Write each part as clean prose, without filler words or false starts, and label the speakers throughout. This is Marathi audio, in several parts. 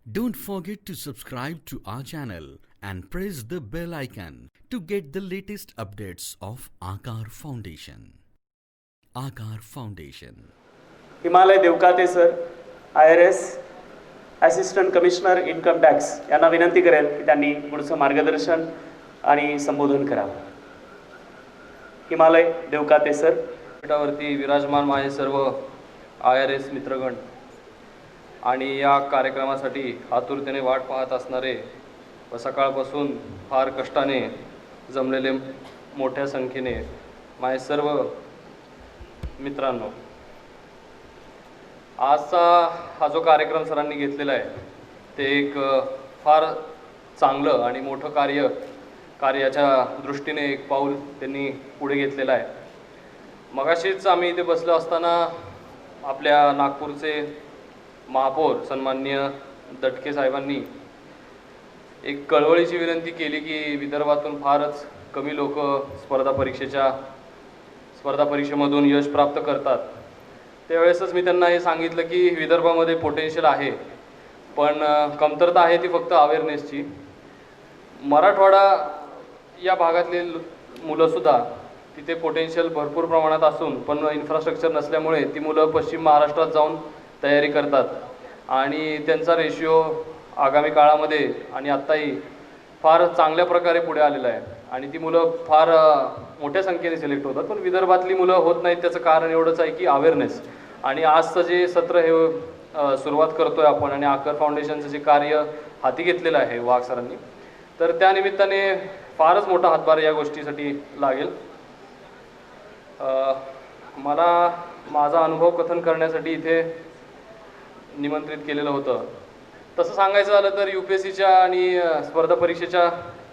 Speaker 1: Don't forget to subscribe to our channel and press the bell icon to get the latest updates of Aakar Foundation. Aakar Foundation.
Speaker 2: Himalaya Devkate sir, IRS assistant commissioner income tax यांना विनंती करेल की त्यांनी पुढचं मार्गदर्शन आणि संबोधन करावं. हिमालय देवकाते सर.
Speaker 3: पीठावरती विराजमान माझे सर्व IRS मित्रगण आणि या कार्यक्रमासाठी आतुरतेने वाट पाहत असणारे व सकाळपासून फार कष्टाने जमलेले मोठ्या संख्येने माझे सर्व मित्रांनो, आजचा हा जो कार्यक्रम सरांनी घेतलेला आहे ते एक फार चांगलं आणि मोठं कार्याच्या दृष्टीने एक पाऊल त्यांनी पुढे घेतलेलं आहे. मगाशीच आम्ही इथे बसलो असताना आपल्या नागपूरचे महापौर सन्माननीय दटके साहेबांनी एक कळवळीची विनंती केली की विदर्भातून फारच कमी लोक स्पर्धा परीक्षेमधून यश प्राप्त करतात. त्यावेळेसच मी त्यांना हे सांगितलं की विदर्भामध्ये पोटेन्शियल आहे, पण कमतरता आहे ती फक्त अवेअरनेसची. मराठवाडा या भागातले मुलंसुद्धा तिथे पोटेन्शियल भरपूर प्रमाणात असून पण इन्फ्रास्ट्रक्चर नसल्यामुळे ती मुलं पश्चिम महाराष्ट्रात जाऊन तयारी करतात आणि त्यांचा रेशिओ आगामी काळामध्ये आणि आत्ताही फार चांगल्या प्रकारे पुढे आलेला आहे आणि ती मुलं फार मोठ्या संख्येने सिलेक्ट होतात. पण विदर्भातली मुलं होत नाहीत त्याचं कारण एवढंच आहे की अवेअरनेस. आणि आजचं जे सत्र हे सुरुवात करतोय आपण आणि आकर फाउंडेशनचं जे कार्य हाती घेतलेलं आहे वाघ सरांनी, तर त्या निमित्ताने फारच मोठा हातभार या गोष्टीसाठी लागेल. मला माझा अनुभव कथन करण्यासाठी इथे निमंत्रित केलेलं होतं. तसं सांगायचं झालं तर UPSCच्या आणि स्पर्धा परीक्षेच्या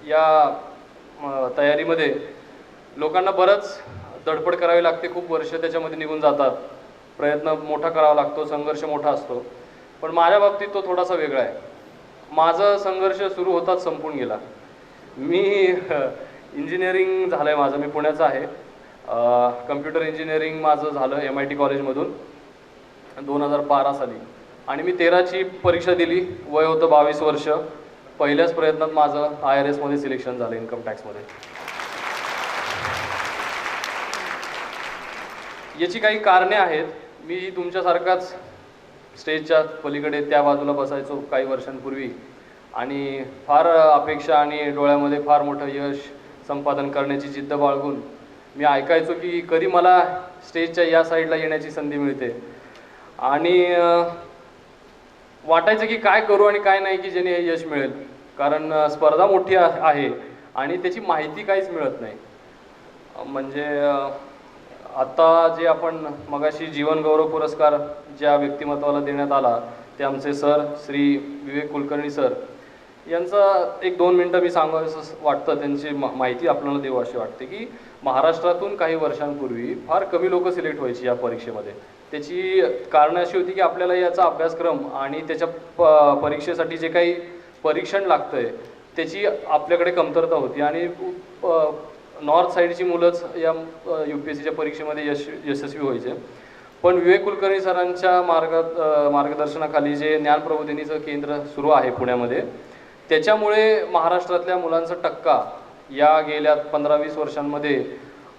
Speaker 3: या तयारीमध्ये लोकांना बरंच धडपड करावी लागते. खूप वर्ष त्याच्यामध्ये निघून जातात, प्रयत्न मोठा करावा लागतो, संघर्ष मोठा असतो. पण माझ्या बाबतीत तो थोडासा वेगळा आहे. माझा संघर्ष सुरू होताच संपून गेला. मी इंजिनिअरिंग झालं आहे माझं, मी पुण्याचं आहे. कम्प्युटर इंजिनिअरिंग माझं झालं MIT कॉलेजमधून 2012 साली आणि मी 13ची परीक्षा दिली. वय होतं 22 वर्ष. पहिल्याच प्रयत्नात माझं IRS मध्ये सिलेक्शन झालं, इन्कम टॅक्समध्ये. याची काही कारणे आहेत. मी तुमच्यासारखाच स्टेजच्या पलीकडे त्या बाजूला बसायचो काही वर्षांपूर्वी आणि फार अपेक्षा आणि डोळ्यामध्ये फार मोठं यश संपादन करण्याची जिद्द बाळगून मी ऐकायचो की कधी मला स्टेजच्या या साईडला येण्याची संधी मिळते आणि वाटायचं की काय करू आणि काय नाही की ज्याने हे यश मिळेल. कारण स्पर्धा मोठी आहे आणि त्याची माहिती काहीच मिळत नाही. म्हणजे आत्ता जे आपण मगाशी जीवन गौरव पुरस्कार ज्या व्यक्तिमत्वाला देण्यात आला ते आमचे सर श्री विवेक कुलकर्णी सर यांचं 1-2 मिनटं मी सांगावंसं वाटतं. त्यांची माहिती आपल्याला देऊ अशी वाटते की महाराष्ट्रातून काही वर्षांपूर्वी फार कमी लोक सिलेक्ट व्हायची या परीक्षेमध्ये. त्याची कारणं अशी होती की आपल्याला याचा अभ्यासक्रम आणि त्याच्या परीक्षेसाठी जे काही परीक्षण लागतं आहे त्याची आपल्याकडे कमतरता होती आणि नॉर्थ साईडची मुलंच या UPSCच्या परीक्षेमध्ये यशस्वी व्हायचे. पण विवेक कुलकर्णी सरांच्या मार्गदर्शनाखाली जे ज्ञानप्रबोधिनीचं केंद्र सुरू आहे पुण्यामध्ये, त्याच्यामुळे महाराष्ट्रातल्या मुलांचा टक्का या गेल्या 15-20 वर्षांमध्ये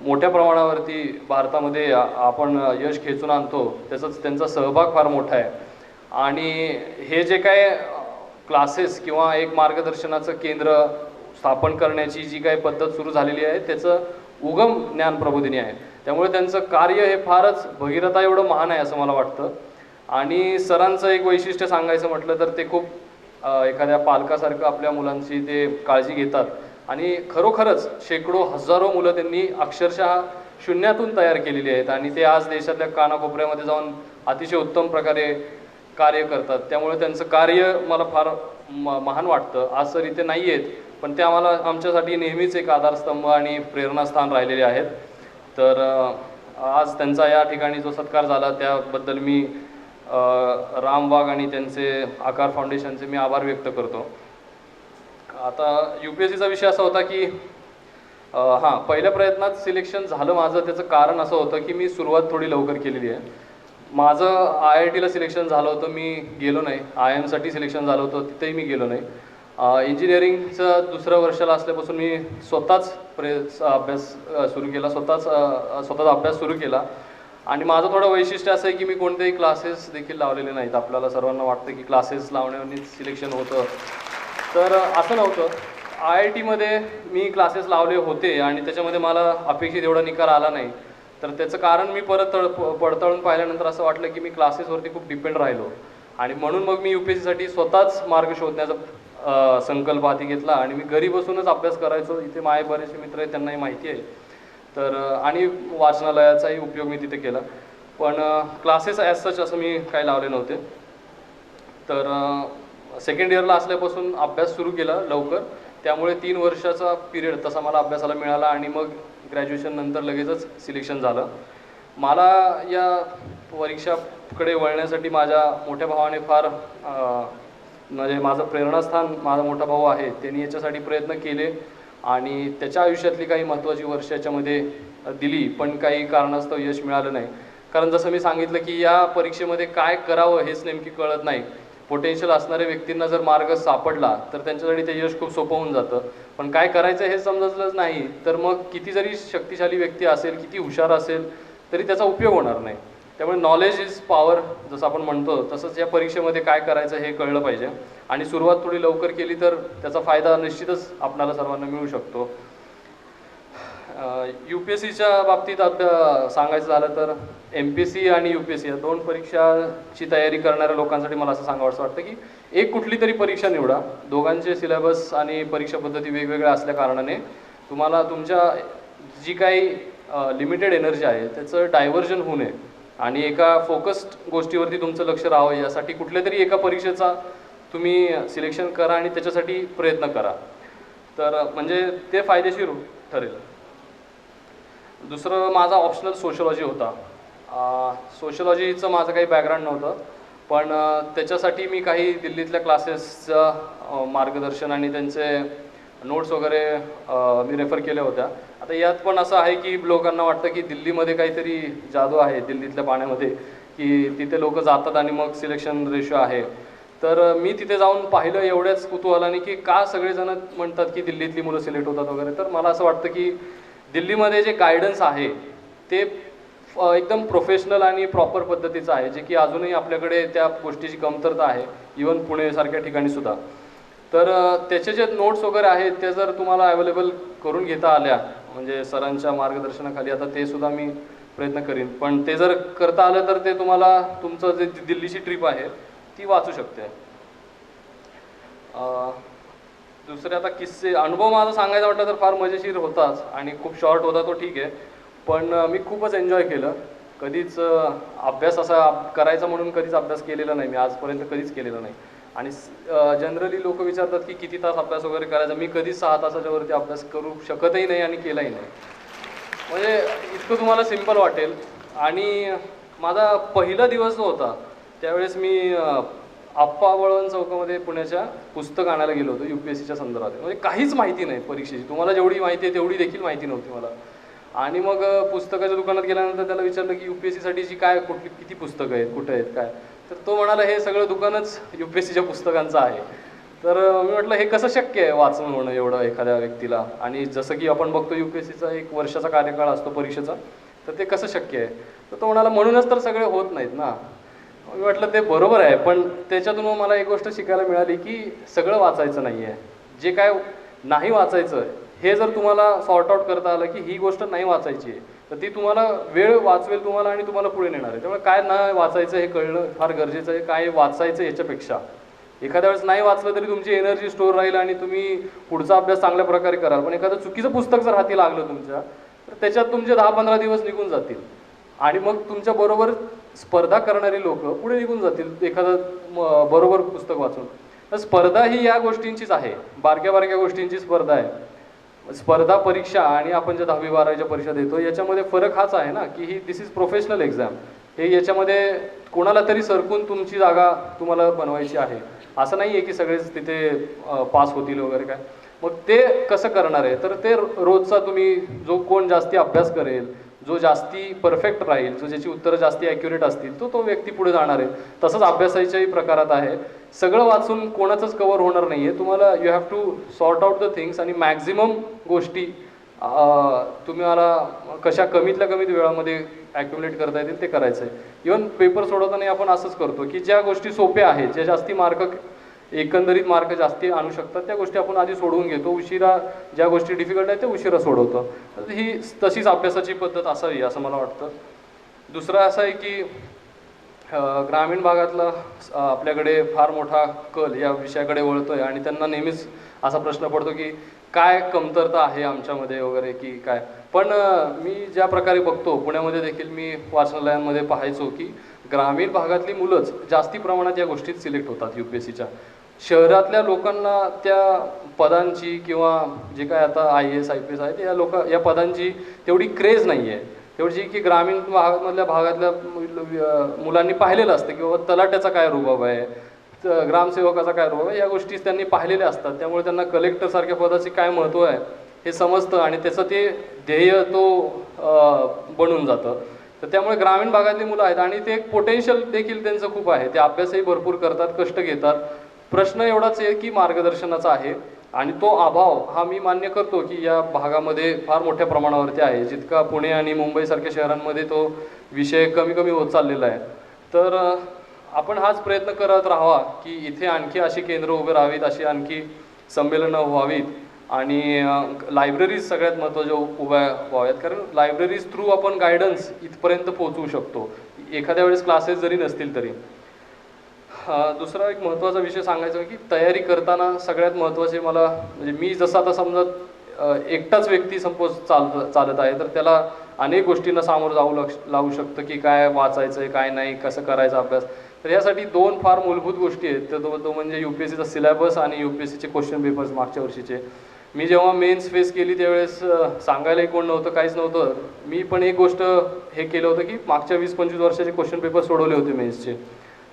Speaker 3: मोठ्या प्रमाणावरती भारतामध्ये आपण यश खेचून आणतो. त्यांचा सहभाग फार मोठा आहे आणि हे जे काय क्लासेस किंवा एक मार्गदर्शनाचं केंद्र स्थापन करण्याची जी काही पद्धत सुरू झालेली आहे त्याचं उगम ज्ञानप्रबोधिनी आहे. त्यामुळे त्यांचं कार्य हे फारच भगीरथा एवढं महान आहे असं मला वाटतं. आणि सरांचं एक वैशिष्ट्य सांगायचं म्हटलं तर ते खूप एखाद्या पालकासारखं आपल्या मुलांची ते काळजी घेतात आणि खरोखरच शेकडो हजारो मुलं त्यांनी अक्षरशः शून्यातून तयार केलेली आहेत आणि ते आज देशातल्या कानाकोपऱ्यामध्ये जाऊन अतिशय उत्तम प्रकारे कार्य करतात. त्यामुळे त्यांचं कार्य मला फार महान वाटतं. आज सर इथे नाही आहेत पण ते आमच्यासाठी नेहमीच एक आधारस्तंभ आणि प्रेरणास्थान राहिलेले आहेत. तर आज त्यांचा या ठिकाणी जो सत्कार झाला त्याबद्दल मी राम वाघ आणि त्यांचे आकार फाउंडेशनचे मी आभार व्यक्त करतो. आता UPSCचा विषय असा होता की पहिल्या प्रयत्नात सिलेक्शन झालं माझं. त्याचं कारण असं होतं की मी सुरुवात थोडी लवकर केलेली आहे. माझं IITला सिलेक्शन झालं होतं, मी गेलो नाही. IIMसाठी सिलेक्शन झालं होतं, तिथेही मी गेलो नाही. इंजिनिअरिंगचं दुसऱ्या वर्षाला असल्यापासून मी स्वतःच अभ्यास सुरू केला, स्वतःचा अभ्यास सुरू केला. आणि माझं थोडं वैशिष्ट्य असं आहे की मी कोणतेही क्लासेस देखील लावलेले नाहीत. आपल्याला सर्वांना वाटतं की क्लासेस लावण्यानेच सिलेक्शन होतं, तर असं नव्हतं. IITमध्ये मी क्लासेस लावले होते आणि त्याच्यामध्ये मला अपेक्षित एवढा निकाल आला नाही. तर त्याचं कारण मी परत पडताळून पाहिल्यानंतर असं वाटलं की मी क्लासेसवरती खूप डिपेंड राहिलो आणि म्हणून मग मी UPSCसाठी स्वतःच मार्ग शोधण्याचा संकल्प हाती घेतला आणि मी घरी बसूनच अभ्यास करायचो. इथे माझे बरेचसे मित्र आहेत, त्यांनाही माहिती आहे. तर आणि वाचनालयाचाही उपयोग मी तिथे केला, पण क्लासेस ॲज सच असं मी काही लावले नव्हते. तर सेकंड इयरला असल्यापासून अभ्यास सुरू केला लवकर, त्यामुळे 3 वर्षाचा पिरियड तसा मला अभ्यासाला मिळाला आणि मग ग्रॅज्युएशन नंतर लगेचच सिलेक्शन झालं. मला या परीक्षाकडे वळण्यासाठी माझ्या मोठ्या भावाने फार म्हणजे माझं प्रेरणास्थान माझा मोठा भाऊ आहे. त्यांनी याच्यासाठी प्रयत्न केले आणि त्याच्या आयुष्यातली काही महत्त्वाची वर्ष याच्यामध्ये दिली, पण काही कारणास्तव यश मिळालं नाही. कारण जसं मी सांगितलं की या परीक्षेमध्ये काय करावं हेच नेमकी कळत नाही. पोटेन्शियल असणाऱ्या व्यक्तींना जर मार्ग सापडला तर त्यांच्यासाठी ते यश खूप सोपं होऊन जातं, पण काय करायचं हे समजलंच नाही तर मग किती जरी शक्तिशाली व्यक्ती असेल, किती हुशार असेल, तरी त्याचा उपयोग होणार नाही. त्यामुळे नॉलेज इज पॉवर जसं आपण म्हणतो, तसंच या परीक्षेमध्ये काय करायचं हे कळलं पाहिजे आणि सुरुवात थोडी लवकर केली तर त्याचा फायदा निश्चितच आपल्याला सर्वांना मिळू शकतो. UPSCच्या बाबतीत सांगायचं झालं तर MPSC आणि UPSC या 2 परीक्षाची तयारी करणाऱ्या लोकांसाठी मला असं सांगावंसं वाटतं की एक कुठली तरी परीक्षा निवडा. दोघांचे सिलेबस आणि परीक्षा पद्धती वेगवेगळ्या असल्या कारणाने तुम्हाला तुमच्या जी काही लिमिटेड एनर्जी आहे त्याचं डायव्हर्जन होऊ नये आणि एका फोकस्ड गोष्टीवरती तुमचं लक्ष राहावं, यासाठी कुठल्या तरी एका परीक्षेचा तुम्ही सिलेक्शन करा आणि त्याच्यासाठी प्रयत्न करा, तर म्हणजे ते फायदेशीर ठरेल. दुसरं माझा ऑप्शनल सोशलॉजी होता. सोशलॉजीचं माझं काही बॅकग्राऊंड नव्हतं, पण त्याच्यासाठी मी काही दिल्लीतल्या क्लासेसचं मार्गदर्शन आणि त्यांचे नोट्स वगैरे मी रेफर केल्या होत्या. आता यात पण असं आहे की लोकांना वाटतं की दिल्लीमध्ये काहीतरी जादू आहे, दिल्लीतल्या पाण्यामध्ये, की तिथे लोक जातात आणि मग सिलेक्शन रेशो आहे. तर मी तिथे जाऊन पाहिलं एवढ्याच कुतूहलाने की का सगळेजण म्हणतात की दिल्लीतली मुलं सिलेक्ट होतात वगैरे. तर मला असं वाटतं की दिल्लीमध्ये जे गायडन्स आहे ते एकदम प्रोफेशनल आणि प्रॉपर पद्धतीचं आहे, जे की अजूनही आपल्याकडे त्या गोष्टीची कमतरता आहे, इवन पुणेसारख्या ठिकाणी सुद्धा. तर त्याचे जे नोट्स वगैरे आहेत ते जर तुम्हाला अवेलेबल करून घेता आल्या, म्हणजे सरांच्या मार्गदर्शनाखाली, आता ते सुद्धा मी प्रयत्न करीन, पण ते जर करता आलं तर ते तुम्हाला तुमचं जे दिल्लीची ट्रिप आहे ती वाचू शकते. दुसरे आता किस्से अनुभव माझा सांगायचा म्हटलं तर फार मजेशीर होताच आणि खूप शॉर्ट होता तो ठीक आहे, पण मी खूपच एन्जॉय केलं. कधीच अभ्यास असा करायचा म्हणून कधीच अभ्यास केलेला नाही मी आजपर्यंत, कधीच केलेला नाही. आणि जनरली लोक विचारतात की किती तास अभ्यास वगैरे करायचा. मी कधीच 6 तासाच्या वरती अभ्यास करू शकतही नाही आणि केलाही नाही. म्हणजे इतकं तुम्हाला सिम्पल वाटेल. आणि माझा पहिला दिवस जो होता त्यावेळेस मी आप्पा वळवण चौकामध्ये पुण्याच्या पुस्तक आणायला गेलो होतो UPSCच्या संदर्भात. म्हणजे काहीच माहिती नाही परीक्षेची, तुम्हाला जेवढी माहिती आहे तेवढी देखील माहिती नव्हती मला. आणि मग पुस्तकाच्या दुकानात गेल्यानंतर त्याला विचारलं की UPSCसाठीची काय किती पुस्तकं आहेत, कुठे आहेत, काय. तर तो म्हणाला हे सगळं दुकानच UPSCच्या पुस्तकांचं आहे. तर मी म्हटलं हे कसं शक्य आहे वाचून होणं एवढं एखाद्या व्यक्तीला, आणि जसं की आपण बघतो UPSCचा 1 वर्षाचा कार्यकाळ असतो परीक्षेचा, तर ते कसं शक्य आहे. तर तो म्हणाला म्हणूनच तर सगळे होत नाहीत ना. मी म्हटलं ते बरोबर आहे, पण त्याच्यातून मला एक गोष्ट शिकायला मिळाली की सगळं वाचायचं नाही आहे. जे काय नाही वाचायचं हे जर तुम्हाला सॉर्ट आउट करता आलं की ही गोष्ट नाही वाचायची आहे, तर ती तुम्हाला वेळ वाचवेल तुम्हाला आणि तुम्हाला पुढे नेणार आहे. त्यामुळे काय नाही वाचायचं हे कळणं फार गरजेचं आहे. काय वाचायचं याच्यापेक्षा एखाद्या वेळेस नाही वाचलं तरी तुमची एनर्जी स्टोअर राहील आणि तुम्ही पुढचा अभ्यास चांगल्या प्रकारे कराल. पण एखादं चुकीचं पुस्तक जर हाती लागलं तुमच्या, तर त्याच्यात तुमचे 10-15 दिवस निघून जातील आणि मग तुमच्याबरोबर स्पर्धा करणारी लोक पुढे निघून जातील एखादं बरोबर पुस्तक वाचून. तर स्पर्धा ही या गोष्टींचीच आहे, बारक्या बारक्या गोष्टींची स्पर्धा आहे. स्पर्धा परीक्षा आणि आपण ज्या 10वी-12वीच्या परीक्षा देतो याच्यामध्ये फरक हाच आहे ना की ही दिस इज प्रोफेशनल एक्झाम. हे याच्यामध्ये कोणाला तरी सरकून तुमची जागा तुम्हाला बनवायची आहे. असं नाही आहे की सगळेच तिथे पास होतील वगैरे काय. मग ते कसं करणार आहे, तर ते रोजचा तुम्ही जो कोण जास्ती अभ्यास करेल, जो जास्ती परफेक्ट राहील, जो ज्याची उत्तरं जास्ती ॲक्युरेट असतील, तो व्यक्ती पुढे जाणार आहे. तसंच अभ्यासाच्याही प्रकारात आहे. सगळं वाचून कोणाचंच कव्हर होणार नाही आहे. तुम्हाला you have to sort out the things आणि मॅक्झिमम गोष्टी तुम्हाला कशा कमीतल्या कमीत वेळामध्ये ॲक्युमुलेट करता येतील ते करायचं आहे. इव्हन पेपर सोडवताना आपण असंच करतो की ज्या गोष्टी सोप्या आहेत, ज्या जास्ती मार्क एकंदरीत मार्क जास्ती आणू शकतात, त्या गोष्टी आपण आधी सोडवून घेतो. उशिरा ज्या गोष्टी डिफिकल्ट आहेत त्या उशिरा सोडवतो. ही तशीच अभ्यासाची पद्धत असावी असं मला वाटतं. दुसरं असं आहे की ग्रामीण भागातला आपल्याकडे फार मोठा कल या विषयाकडे वळतोय आणि त्यांना नेहमीच असा प्रश्न पडतो की काय कमतरता आहे आमच्यामध्ये वगैरे की काय. पण मी ज्या प्रकारे बघतो, पुण्यामध्ये देखील मी वाचनालयांमध्ये पाहायचो की ग्रामीण भागातली मुलंच जास्ती प्रमाणात या गोष्टीत सिलेक्ट होतात UPSCच्या. शहरातल्या लोकांना त्या पदांची किंवा जे काय आता IAS IPS आहेत या पदांची तेवढी क्रेज नाही आहे, तेवढी की ग्रामीण भागातल्या मुलांनी पाहिलेलं असतं की बाबा तलाट्याचा काय रुबाब आहे, ग्रामसेवकाचा काय रुबाब आहे, या गोष्टी त्यांनी पाहिलेल्या असतात. त्यामुळे त्यांना कलेक्टरसारख्या पदाचे काय महत्त्व आहे हे समजतं आणि त्याचं ते ध्येय बनून जातं. तर त्यामुळे ग्रामीण भागातली मुलं आहेत आणि ते एक पोटेन्शियल देखील त्यांचं खूप आहे. ते अभ्यासही भरपूर करतात, कष्ट घेतात. प्रश्न एवढाच आहे की मार्गदर्शनाचा आहे आणि तो अभाव हा मी मान्य करतो की या भागामध्ये फार मोठ्या प्रमाणावरती आहे. जितका पुणे आणि मुंबईसारख्या शहरांमध्ये तो विषय कमी कमी होत चाललेला आहे. तर आपण हाच प्रयत्न करत राहावा की इथे आणखी अशी केंद्र उभे राहावीत, अशी आणखी संमेलनं व्हावीत आणि लायब्ररीज सगळ्यात महत्त्वाच्या उभ्या व्हाव्यात. कारण लायब्ररीज थ्रू आपण गायडन्स इथपर्यंत पोहोचवू शकतो, एखाद्या वेळेस क्लासेस जरी नसतील तरी. दुसरा एक महत्त्वाचा विषय सांगायचा की तयारी करताना सगळ्यात महत्त्वाचे मला म्हणजे मी जसं आता समजा एकटाच व्यक्ती सपोज चालत आहे तर त्याला अनेक गोष्टींना सामोरं लावू शकतं की काय वाचायचं आहे, काय नाही, कसं करायचा अभ्यास. तर यासाठी दोन फार मूलभूत गोष्टी आहेत. तो म्हणजे UPSCचा सिलेबस आणि UPSCचे क्वेश्चन पेपर्स मागच्या वर्षीचे. मी जेव्हा मेन्स फेस केली त्यावेळेस सांगायलाही कोण नव्हतं, काहीच नव्हतं. मी पण एक गोष्ट हे केलं होतं की मागच्या 20-25 वर्षाचे क्वेश्चन पेपर सोडवले होते मेन्सचे.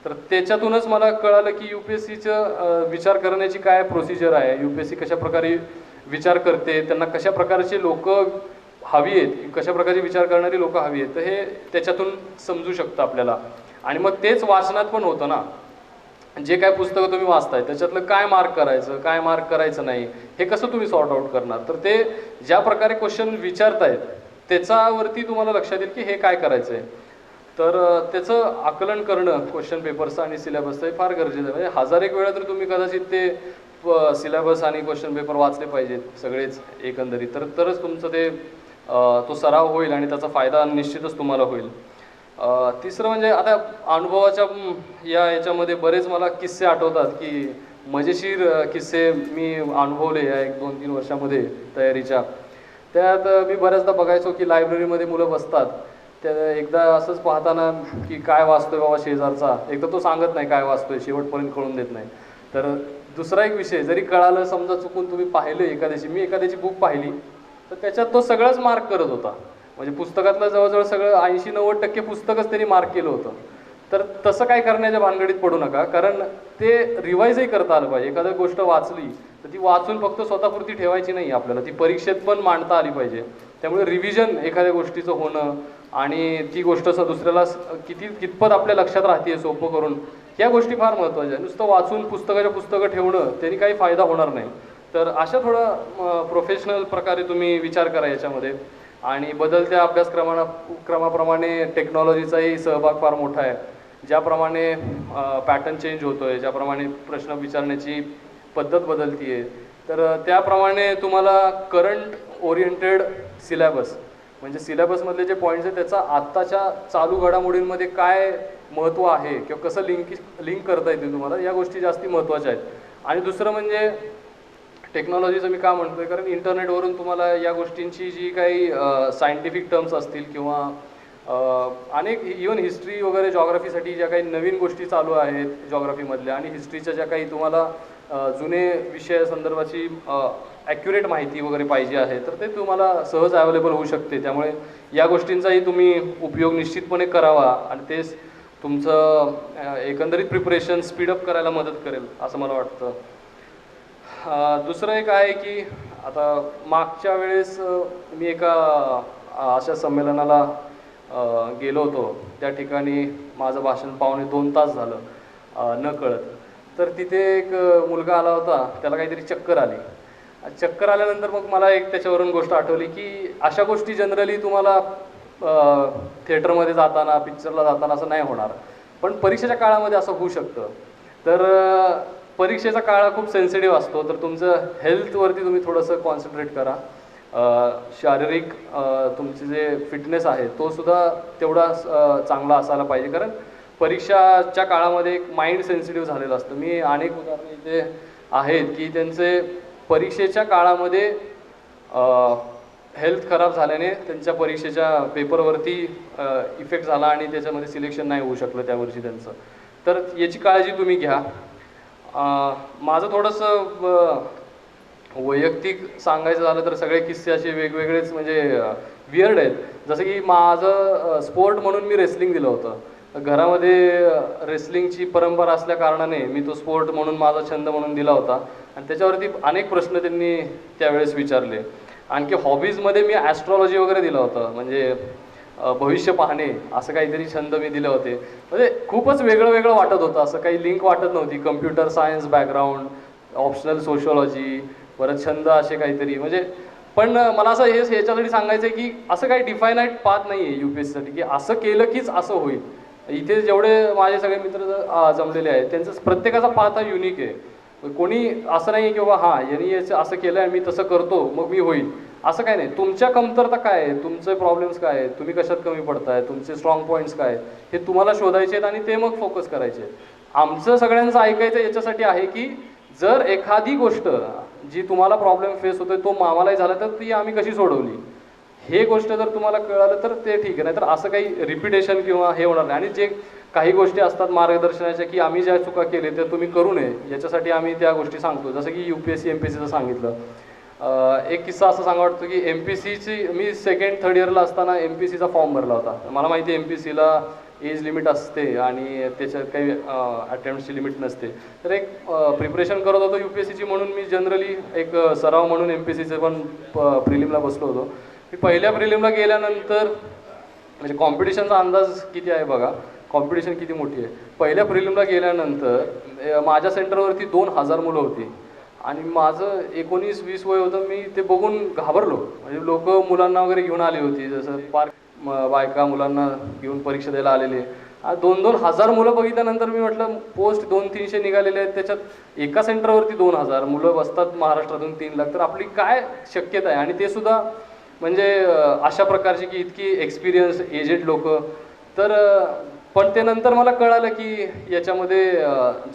Speaker 3: तर त्याच्यातूनच मला कळालं की UPSCचं विचार करण्याची काय प्रोसिजर आहे, UPSC कशा प्रकारे विचार करते, त्यांना कशा प्रकारचे लोक हवी आहेत, कशा प्रकारचे विचार करणारी लोक हवी आहेत. तर हे त्याच्यातून समजू शकतं आपल्याला. आणि मग तेच वाचनात पण होतं ना, जे काय पुस्तकं तुम्ही वाचताय त्याच्यातलं काय मार्क करायचं, काय मार्क करायचं नाही, हे कसं तुम्ही सॉर्ट आउट करणार. तर ते ज्या प्रकारे क्वेश्चन विचारतायत त्याच्यावरती तुम्हाला लक्षात येईल की हे काय करायचं आहे. तर त्याचं आकलन करणं क्वेश्चन पेपर्सचं आणि सिलेबसचं हे फार गरजेचं आहे. म्हणजे 1000 वेळा तर तुम्ही कदाचित ते सिलेबस आणि क्वेश्चन पेपर वाचले पाहिजेत सगळेच एकंदरीत, तरच तुमचं ते तो सराव होईल आणि त्याचा फायदा निश्चितच तुम्हाला होईल. तिसरं म्हणजे आता अनुभवाच्या याच्यामध्ये बरेच मला किस्से आठवतात की मजेशीर किस्से मी अनुभवले या 1-2-3 वर्षामध्ये तयारीच्या. त्यात मी बऱ्याचदा बघायचो की लायब्ररीमध्ये मुलं बसतात. त्या एकदा असंच पाहताना की काय वाचतोय बाबा शेजारचा, एकदा तो सांगत नाही काय वाचतोय, शेवटपर्यंत कळून देत नाही. तर दुसरा एक विषय जरी कळालं, समजा चुकून तुम्ही पाहिलं मी एखाद्याची बुक पाहिली तर त्याच्यात तो सगळंच मार्क करत होता. म्हणजे पुस्तकातलं जवळजवळ सगळं 80-90% पुस्तकच त्यांनी मार्क केलं होतं. तर तसं काय करण्याच्या भानगडीत पडू नका, कारण ते रिवाईजही करता आलं पाहिजे. एखादी गोष्ट वाचली तर ती वाचून फक्त स्वतःपुरती ठेवायची नाही, आपल्याला ती परीक्षेत पण मांडता आली पाहिजे. त्यामुळे रिव्हिजन एखाद्या गोष्टीचं होणं आणि ती गोष्ट दुसऱ्याला कितपत आपल्या लक्षात राहते सोपं करून, ह्या गोष्टी फार महत्त्वाच्या आहे. नुसतं वाचून पुस्तकं ठेवणं त्यांनी काही फायदा होणार नाही. तर अशा थोडा प्रोफेशनल प्रकारे तुम्ही विचार करा याच्यामध्ये. आणि बदलत्या क्रमाप्रमाणे टेक्नॉलॉजीचाही सहभाग फार मोठा आहे. ज्याप्रमाणे पॅटर्न चेंज होतो आहे, ज्याप्रमाणे प्रश्न विचारण्याची पद्धत बदलती आहे, तर त्याप्रमाणे तुम्हाला करंट ओरिएंटेड सिलेबस म्हणजे सिलेबसमधले जे पॉईंट्स आहेत त्याचा आत्ताच्या चालू घडामोडींमध्ये काय महत्त्व आहे किंवा कसं लिंक करता येते तुम्हाला, या गोष्टी जास्ती महत्त्वाच्या आहेत. आणि दुसरं म्हणजे टेक्नॉलॉजीचं मी का म्हणतोय, कारण इंटरनेटवरून तुम्हाला या गोष्टींची जी काही सायंटिफिक टर्म्स असतील किंवा अनेक इव्हन हिस्ट्री वगैरे जॉग्राफीसाठी ज्या काही नवीन गोष्टी चालू आहेत जॉग्राफीमधल्या आणि हिस्ट्रीच्या ज्या काही तुम्हाला जुने विषय संदर्भाची ॲक्युरेट माहिती वगैरे पाहिजे आहे तर ते तुम्हाला सहज अवेलेबल होऊ शकते. त्यामुळे या गोष्टींचाही तुम्ही उपयोग निश्चितपणे करावा आणि तेच तुमचं एकंदरीत प्रिपरेशन स्पीडअप करायला मदत करेल असं मला वाटतं. दुसरं एक आहे की आता मागच्या वेळेस मी एका अशा संमेलनाला गेलो होतो. त्या ठिकाणी माझं भाषण 2.25 तास झालं नकळत. तर तिथे एक मुलगा आला होता, त्याला काहीतरी चक्कर आली. चक्कर आल्यानंतर मग मला एक त्याच्यावरून गोष्ट आठवली की अशा गोष्टी जनरली तुम्हाला थिएटरमध्ये जाताना, पिक्चरला जाताना असं नाही होणार, पण परीक्षेच्या काळामध्ये असं होऊ शकतं. तर परीक्षेचा काळ खूप सेन्सिटिव्ह असतो, तर तुमचं हेल्थवरती तुम्ही थोडंसं कॉन्सन्ट्रेट करा. शारीरिक तुमचे जे फिटनेस आहे तो सुद्धा तेवढा चांगला असायला पाहिजे, कारण परीक्षाच्या काळामध्ये एक माइंड सेन्सिटिव्ह झालेलं असतं. मी अनेक उदाहरणे इथे आहेत की त्यांचे परीक्षेच्या काळामध्ये हेल्थ खराब झाल्याने त्यांच्या परीक्षेच्या पेपरवरती इफेक्ट झाला आणि त्याच्यामध्ये सिलेक्शन नाही होऊ शकलं त्या वर्षी त्यांचं. तर याची काळजी तुम्ही घ्या. माझं थोडंसं वैयक्तिक सांगायचं झालं तर सगळे किस्से असे वेगवेगळेच म्हणजे वियर्ड आहेत. जसं की माझं स्पोर्ट म्हणून मी रेसलिंग दिलं होतं. घरामध्ये रेसलिंगची परंपरा असल्या कारणाने मी तो स्पोर्ट म्हणून माझा छंद म्हणून दिला होता आणि त्याच्यावरती अनेक प्रश्न त्यांनी त्यावेळेस विचारले. आणखी हॉबीजमध्ये मी ॲस्ट्रॉलॉजी वगैरे दिलं होतं, म्हणजे भविष्य पाहणे असं काहीतरी छंद मी दिले होते. म्हणजे खूपच वेगळं वेगळं वाटत होतं, असं काही लिंक वाटत नव्हती. Computer science background, optional sociology, परत छंद असे काहीतरी म्हणजे. पण मला असं याच्यासाठी सांगायचं आहे की असं काही डिफायनाईट पाथ नाही आहे UPSCसाठी की असं केलं कीच असं होईल. इथे जेवढे माझे सगळे मित्र जमलेले आहेत त्यांचं प्रत्येकाचा पाथ हा युनिक आहे. कोणी असं नाही आहे की बाबा हां यांनी याचं असं केलं आहे मी तसं करतो मग मी होईल, असं काय नाही. तुमच्या कमतरता काय आहे, तुमचे प्रॉब्लेम्स काय आहेत, तुम्ही कशात कमी पडताय, तुमचे स्ट्रॉंग पॉईंट्स काय हे तुम्हाला शोधायचे आहेत आणि ते मग फोकस करायचे. आमचं सगळ्यांचं ऐकायचं याच्यासाठी आहे की जर एखादी गोष्ट जी तुम्हाला प्रॉब्लेम फेस होतोय तो आम्हालाही झाला तर ती आम्ही कशी सोडवली, हे गोष्ट जर तुम्हाला कळालं तर ते ठीक आहे. नाही तर असं काही रिपिटेशन किंवा हे होणार नाही. आणि जे काही गोष्टी असतात मार्गदर्शनाच्या की आम्ही ज्या चुका केल्या त्या तुम्ही करू नये याच्यासाठी आम्ही त्या गोष्टी सांगतो. जसं की UPSC MPSCचं सांगितलं. एक किस्सा असं सांगा वाटतो की MPSCची मी 2nd-3rd इयरला असताना MPSCचा फॉर्म भरला होता. मला माहिती आहे MPSCला एज लिमिट असते आणि त्याच्यात काही अटेम्प्टची लिमिट नसते. तर एक प्रिपरेशन करत होतो UPSCची म्हणून मी जनरली एक सराव म्हणून MPSCचं पण प्रिलिमला बसलो होतो. मी पहिल्या प्रिलिमला गेल्यानंतर म्हणजे कॉम्पिटिशनचा अंदाज किती आहे बघा, कॉम्पिटिशन किती मोठी आहे. पहिल्या प्रिलिमला गेल्यानंतर माझ्या सेंटरवरती 2000 मुलं होती आणि माझं 19-20 वय होतं. मी ते बघून घाबरलो. म्हणजे लोक मुलांना वगैरे घेऊन आली होती, जसं पार्क बायका मुलांना घेऊन परीक्षा द्यायला आलेले. 2,000 मुलं बघितल्यानंतर मी म्हटलं पोस्ट 200-300 निघालेले आहेत, त्याच्यात एका सेंटरवरती 2000 मुलं बसतात महाराष्ट्रातून 3 लाख, तर आपली काय शक्यता आहे. आणि ते सुद्धा म्हणजे अशा प्रकारची की इतकी एक्सपिरियन्स एजेड लोक. तर पण ते नंतर मला कळालं की याच्यामध्ये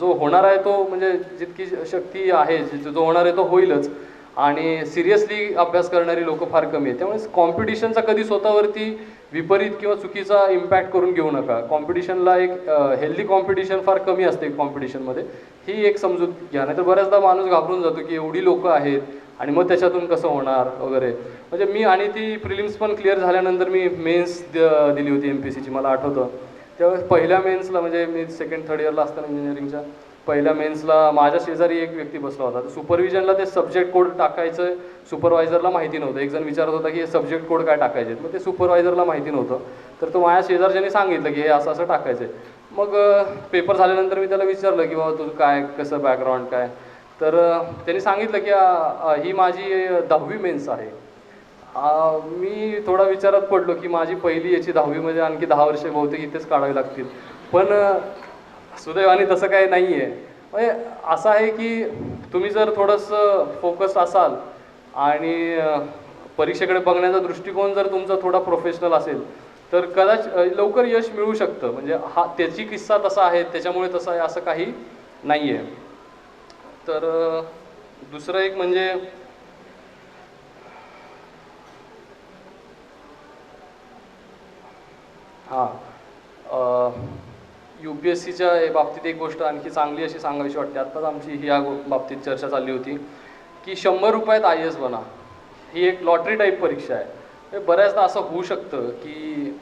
Speaker 3: जो होणार आहे तो म्हणजे जितकी शक्ती आहे जो होणार आहे तो होईलच आणि सिरियसली अभ्यास करणारी लोक फार कमी आहेत. त्यामुळे कॉम्पिटिशनचा कधी स्वतःवरती विपरीत किंवा चुकीचा इम्पॅक्ट करून घेऊ नका. कॉम्पिटिशनला एक हेल्दी कॉम्पिटिशन फार कमी असते कॉम्पिटिशनमध्ये, ही एक समजूत घ्या. नाही तर बऱ्याचदा माणूस घाबरून जातो की एवढी लोकं आहेत आणि मग त्याच्यातून कसं होणार वगैरे. म्हणजे मी आणि ती प्रिलिम्स पण क्लिअर झाल्यानंतर मी मेन्स दिली होती MPSCची मला आठवतं. त्यावेळेस पहिल्या मेन्सला म्हणजे मी 2nd-3rd इयरला असताना इंजिनिअरिंगच्या पहिल्या मेन्सला माझ्या शेजारी एक व्यक्ती बसला होता. तर सुपरविजनला ते सब्जेक्ट कोड टाकायचं सुपरवायझरला माहिती नव्हतं. एक जण विचारत होता की हे सब्जेक्ट कोड काय टाकायचे, मग ते सुपरवायझरला माहिती नव्हतं. तर तो माझ्या शेजारच्याने सांगितलं की हे असं असं टाकायचं आहे. मग पेपर झाल्यानंतर मी त्याला विचारलं की बाबा तुझं काय कसं बॅकग्राऊंड काय. तर त्यांनी सांगितलं की ही माझी 10वी मेन्स आहे. मी थोडा विचारात पडलो की माझी पहिली याची 10वीमध्ये आणखी 10 वर्षे बहुतेक इथेच काढावी लागतील. पण सुदैवाने तसं काही नाही आहे. म्हणजे असं आहे की तुम्ही जर थोडंसं फोकस्ड असाल आणि परीक्षेकडे बघण्याचा दृष्टिकोन जर तुमचा थोडा प्रोफेशनल असेल तर लवकर यश मिळू शकतं. म्हणजे त्याची किस्सा तसा आहे त्याच्यामुळे तसं आहे असं काही नाही आहे. तर दुसरं एक म्हणजे UPSCच्या बाबतीत एक गोष्ट आणखी चांगली अशी सांगावीशी वाटते. आत्ताच आमची ही या बाबतीत चर्चा चालली होती की 100 रुपयात IAS बना, ही एक लॉटरी टाईप परीक्षा आहे. बऱ्याचदा असं होऊ शकतं की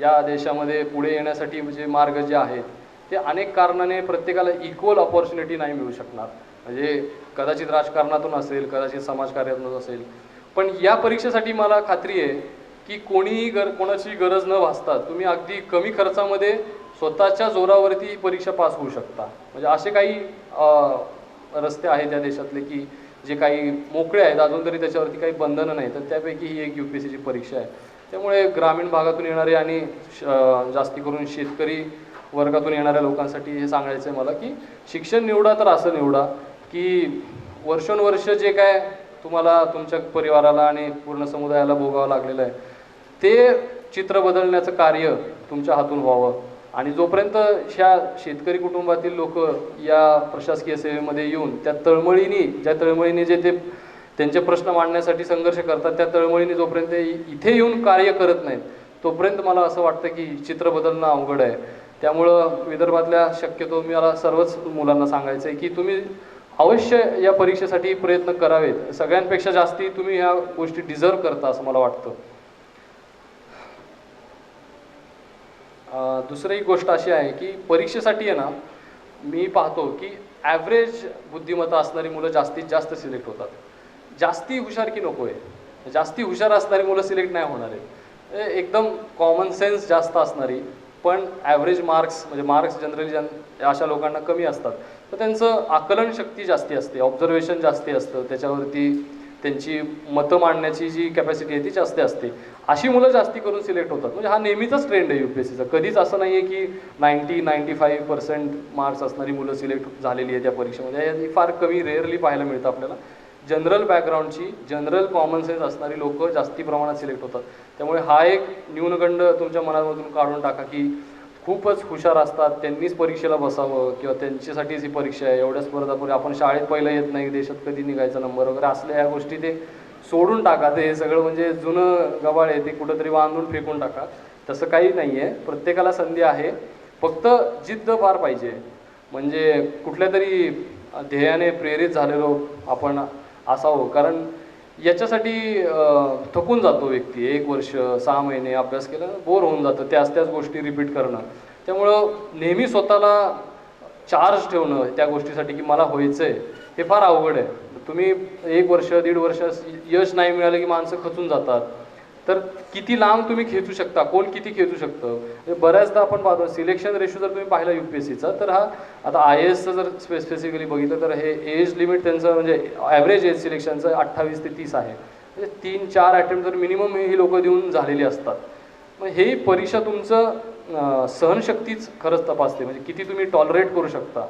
Speaker 3: या देशामध्ये पुढे येण्यासाठी म्हणजे मार्ग जे आहेत ते अनेक कारणाने प्रत्येकाला इक्वल ऑपॉर्च्युनिटी नाही मिळू शकणार. म्हणजे कदाचित राजकारणातून असेल, कदाचित समाजकार्यातून असेल, पण या परीक्षेसाठी मला खात्री आहे की कोणीही कोणाची गरज न भासता तुम्ही अगदी कमी खर्चामध्ये स्वतःच्या जोरावरती ही परीक्षा पास होऊ शकता. म्हणजे असे काही रस्ते आहेत त्या देशातले की जे काही मोकळे आहेत, अजून तरी त्याच्यावरती काही बंधनं नाही, तर त्यापैकी ही एक UPSCची परीक्षा आहे. त्यामुळे ग्रामीण भागातून येणारे आणि जास्ती करून शेतकरी वर्गातून येणाऱ्या लोकांसाठी हे सांगायचं आहे मला की शिक्षण निवडा तर असं निवडा की वर्षोनवर्ष जे काय तुम्हाला तुमच्या परिवाराला आणि पूर्ण समुदायाला भोगावं लागलेलं आहे ते चित्र बदलण्याचं कार्य तुमच्या हातून व्हावं. आणि जोपर्यंत ह्या शेतकरी कुटुंबातील लोक या प्रशासकीय सेवेमध्ये येऊन ज्या तळमळीने जे ते त्यांचे प्रश्न मांडण्यासाठी संघर्ष करतात, त्या तळमळीने जोपर्यंत इथे येऊन कार्य करत नाहीत तोपर्यंत मला असं वाटतं की चित्र बदलणं अवघड आहे. त्यामुळं विदर्भातल्या शक्यतो मला सर्वच मुलांना सांगायचं आहे की तुम्ही अवश्य या परीक्षेसाठी प्रयत्न करावेत. सगळ्यांपेक्षा जास्ती तुम्ही ह्या गोष्टी डिझर्व करता असं मला वाटतं. दुसरी एक गोष्ट अशी आहे की परीक्षेसाठी आहे ना, मी पाहतो की ॲव्हरेज बुद्धिमत्ता असणारी मुलं जास्तीत जास्त सिलेक्ट होतात. जास्ती हुशार की नको आहे, जास्ती हुशार असणारी मुलं सिलेक्ट नाही होणार आहे. एकदम कॉमन सेन्स जास्त असणारी पण ॲव्हरेज मार्क्स म्हणजे मार्क्स जनरली अशा लोकांना कमी असतात, तर त्यांचं आकलन शक्ती जास्ती असते, ऑब्झर्वेशन जास्ती असतं, त्याच्यावरती त्यांची मतं मांडण्याची जी कॅपॅसिटी आहे ती जास्त असते. अशी मुलं जास्ती करून सिलेक्ट होतात. म्हणजे हा नेहमीचाच ट्रेंड आहे UPSCचा. कधीच असं नाही आहे की 95% मार्क्स असणारी मुलं सिलेक्ट झालेली आहे त्या परीक्षेमध्ये. हे फार कमी रेअरली पाहायला मिळतं आपल्याला. जनरल बॅकग्राऊंडची जनरल कॉमन सेन्स असणारी लोकं जास्ती प्रमाणात सिलेक्ट होतात. त्यामुळे हा एक न्यूनगंड तुमच्या मनामधून काढून टाका की खूपच हुशार असतात त्यांनीच परीक्षेला बसावं किंवा त्यांच्यासाठीच ही परीक्षा आहे, एवढ्या स्पर्धापूर्वी आपण शाळेत पहिलं येत नाही, देशात कधी निघायचा नंबर वगैरे असल्या ह्या गोष्टी ते सोडून टाका. ते सगळं म्हणजे जुनं गबाळ आहे, ते कुठंतरी बांधून फेकून टाका. तसं काही नाही आहे, प्रत्येकाला संधी आहे, फक्त जिद्द फार पाहिजे. म्हणजे कुठल्या तरी ध्येयाने प्रेरित झालेलो आपण असावं. कारण याच्यासाठी थकून जातो व्यक्ती. 1 वर्ष 6 महिने अभ्यास केला बोर होऊन जातं, त्याच गोष्टी रिपीट करणं. त्यामुळं नेहमी स्वतःला चार्ज ठेवणं त्या गोष्टीसाठी की मला व्हायचं आहे, हे फार अवघड आहे. तुम्ही 1 वर्ष 1.5 वर्ष यश नाही मिळालं की माणसं खचून जातात. तर किती लांब तुम्ही खेचू शकता, कोण किती खेचू शकतं. म्हणजे बऱ्याचदा आपण पाहतो सिलेक्शन रेशो जर तुम्ही पाहिला UPSCचा, तर हा आता IASचं जर स्पेसिफिकली बघितलं तर हे एज लिमिट त्यांचं म्हणजे ॲव्हरेज एज सिलेक्शनचं 28 ते 30 आहे. म्हणजे 3-4 अटेम्प्ट तर मिनिमम ही लोकं देऊन झालेली असतात. मग ही परीक्षा तुमचं सहनशक्तीच खरंच तपासते. म्हणजे किती तुम्ही टॉलरेट करू शकता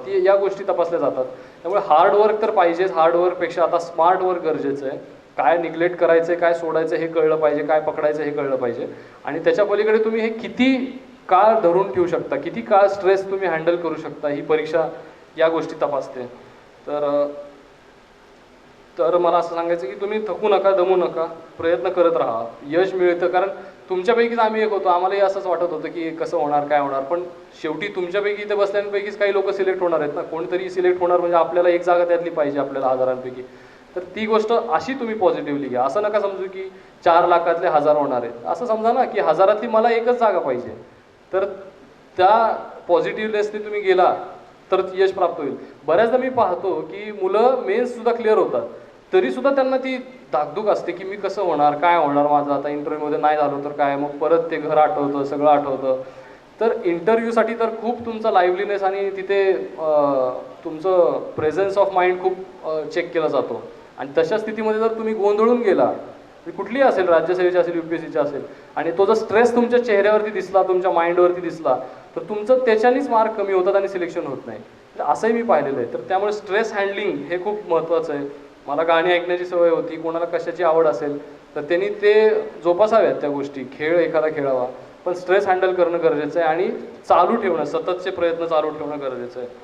Speaker 3: ती या गोष्टी तपासल्या जातात. त्यामुळे हार्डवर्क तर पाहिजेच. हार्डवर्कपेक्षा आता स्मार्ट वर्क गरजेचं आहे. काय निग्लेक्ट करायचं आहे, काय सोडायचं हे कळलं पाहिजे, काय पकडायचं हे कळलं पाहिजे. आणि त्याच्या पलीकडे तुम्ही हे किती काळ धरून ठेवू शकता, किती काळ स्ट्रेस तुम्ही हँडल करू शकता, ही परीक्षा या गोष्टी तपासते. तर मला असं सांगायचं की तुम्ही थकू नका, दमू नका, प्रयत्न करत राहा, यश मिळतं. कारण तुमच्यापैकीच आम्ही एक होतो, आम्हालाही असंच वाटत होतं की कसं होणार, काय होणार. पण शेवटी तुमच्यापैकी इथे बसल्यांपैकीच काही लोक सिलेक्ट होणार आहेत ना. कोणतरी सिलेक्ट होणार म्हणजे आपल्याला एक जागा त्यातली पाहिजे आपल्याला हजारांपैकी. तर ती गोष्ट अशी तुम्ही पॉझिटिव्हली घ्या. असं नका समजू की 4 लाखातले 1000 होणार आहेत. असं समजा ना की 1000तली मला एकच जागा पाहिजे. तर त्या पॉझिटिव्हनेसने तुम्ही गेला तर यश प्राप्त होईल. बऱ्याचदा मी पाहतो की मुलं मेन्ससुद्धा क्लिअर होतात, तरीसुद्धा त्यांना ती धाकधूक असते की मी कसं होणार, काय होणार माझं, आता इंटरव्ह्यूमध्ये नाही झालो तर काय. मग परत ते घर आठवतं, सगळं आठवतं. तर इंटरव्ह्यूसाठी तर खूप तुमचा लाईव्हलीनेस आणि तिथे तुमचं प्रेझन्स ऑफ माइंड खूप चेक केला जातो. आणि तशा स्थितीमध्ये जर तुम्ही गोंधळून गेला, कुठलीही असेल, राज्यसेवेची असेल, UPSCची असेल, आणि तो जर स्ट्रेस तुमच्या चेहऱ्यावरती दिसला, तुमच्या माइंडवरती दिसला, तर तुमचं त्याच्यानेच मार्क कमी होतात आणि सिलेक्शन होत नाही. तर असंही मी पाहिलेलं आहे. तर त्यामुळे स्ट्रेस हँडलिंग हे खूप महत्त्वाचं आहे. मला गाणी ऐकण्याची सवय होती, कोणाला कशाची आवड असेल तर त्यांनी ते जोपासाव्यात त्या गोष्टी. खेळ एखादा खेळावा, पण स्ट्रेस हँडल करणं गरजेचं आहे आणि चालू ठेवणं, सततचे प्रयत्न चालू ठेवणं गरजेचं आहे.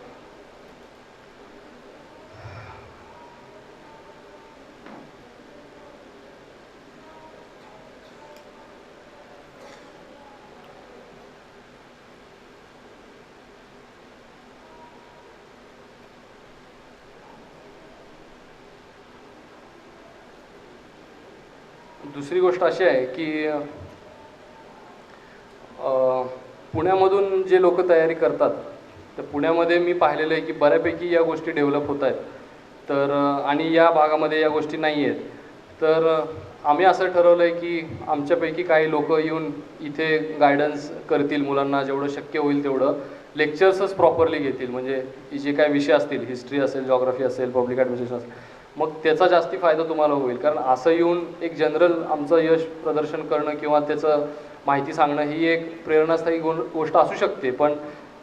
Speaker 3: दुसरी गोष्ट अशी आहे की पुण्यामधून जे लोक तयारी करतात, तर पुण्यामध्ये मी पाहिलेलं आहे की बऱ्यापैकी या गोष्टी डेव्हलप होत आहेत. तर आणि या भागामध्ये या गोष्टी नाही आहेत. तर आम्ही असं ठरवलं आहे की आमच्यापैकी काही लोक येऊन इथे गायडन्स करतील मुलांना, जेवढं शक्य होईल तेवढं लेक्चर्सच प्रॉपरली घेतील. म्हणजे जे काही विषय असतील, हिस्ट्री असेल, जॉग्राफी असेल, पब्लिक ॲडमिनिस्ट्रेशन असेल, मग त्याचा जास्ती फायदा तुम्हाला होईल. कारण असं येऊन एक जनरल आमचं यश प्रदर्शन करणं किंवा त्याचं माहिती सांगणं ही एक प्रेरणास्थायी गोष्ट असू शकते. पण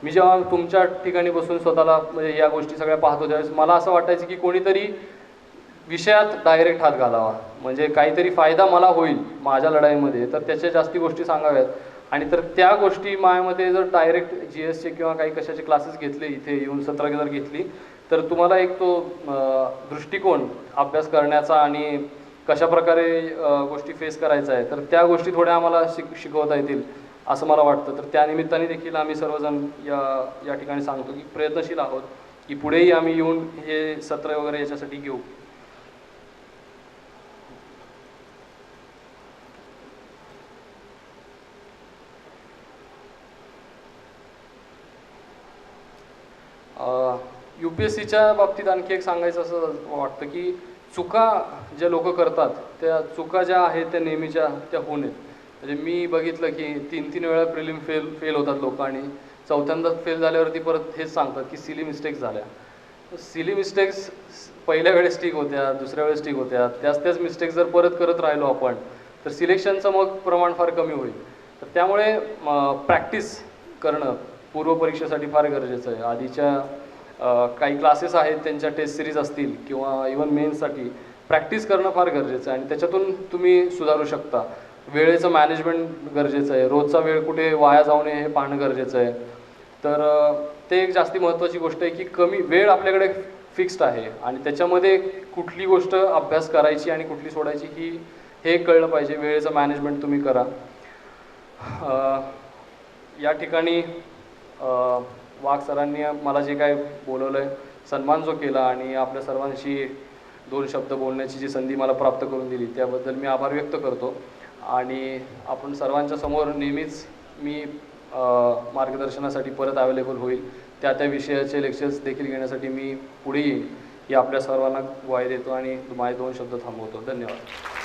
Speaker 3: मी जेव्हा तुमच्या ठिकाणी बसून स्वतःला म्हणजे या गोष्टी सगळ्या पाहतो त्यावेळेस मला असं वाटायचं की कोणीतरी विषयात डायरेक्ट हात घालावा, म्हणजे काहीतरी फायदा मला होईल माझ्या लढाईमध्ये, तर त्याच्या जास्ती गोष्टी सांगाव्यात. आणि तर त्या गोष्टी माझ्यामध्ये जर डायरेक्ट GSचे किंवा काही कशाचे क्लासेस घेतले, इथे येऊन सत्र जर घेतली, तर तुम्हाला एक तो दृष्टिकोन अभ्यास करण्याचा आणि कशा प्रकारे गोष्टी फेस करायचा आहे, तर त्या गोष्टी थोड्या आम्हाला शिकवता येतील असं मला वाटतं. तर त्या निमित्ताने देखील आम्ही सर्वजण या ठिकाणी सांगतो की प्रयत्नशील आहोत की पुढेही आम्ही येऊन हे सत्र वगैरे याच्यासाठी घेऊ. UPSCच्या बाबतीत आणखी एक सांगायचं असं वाटतं की चुका ज्या लोक करतात त्या चुका ज्या आहेत त्या नेहमीच्या त्या होऊ नयेत. म्हणजे मी बघितलं की 3-3 वेळा प्रिलिम फेल होतात लोक आणि चौथ्यांदा फेल झाल्यावरती परत हेच सांगतात की सिली मिस्टेक्स झाल्या. सिली मिस्टेक्स पहिल्या वेळेस ठीक होत्या, दुसऱ्या वेळेस ठीक होत्या, त्याच मिस्टेक्स जर परत करत राहिलो आपण तर सिलेक्शनचं मग प्रमाण फार कमी होईल. तर त्यामुळे प्रॅक्टिस करणं पूर्वपरीक्षेसाठी फार गरजेचं आहे. आधीच्या काही क्लासेस आहेत, त्यांच्या टेस्ट सिरीज असतील किंवा इवन मेन्ससाठी प्रॅक्टिस करणं फार गरजेचं आहे आणि त्याच्यातून तुम्ही सुधारू शकता. वेळेचं मॅनेजमेंट गरजेचं आहे, रोजचा वेळ कुठे वाया जाऊ नये हे पाहणं गरजेचं आहे. तर ते एक जास्ती महत्त्वाची गोष्ट आहे की कमी वेळ आपल्याकडे फिक्स्ड आहे आणि त्याच्यामध्ये कुठली गोष्ट अभ्यास करायची आणि कुठली सोडायची हे कळलं पाहिजे. वेळेचं मॅनेजमेंट तुम्ही करा. या ठिकाणी वाघ सरांनी मला जे काय बोलवलं आहे, सन्मान जो केला आणि आपल्या सर्वांशी 2 शब्द बोलण्याची जी संधी मला प्राप्त करून दिली त्याबद्दल मी आभार व्यक्त करतो. आणि आपण सर्वांच्या समोर नेहमीच मी मार्गदर्शनासाठी परत अवेलेबल होईल. त्या विषयाचे लेक्चर्स देखील घेण्यासाठी मी पुढे येईन ही आपल्या सर्वांना ग्वाही देतो आणि माझे 2 शब्द थांबवतो. धन्यवाद.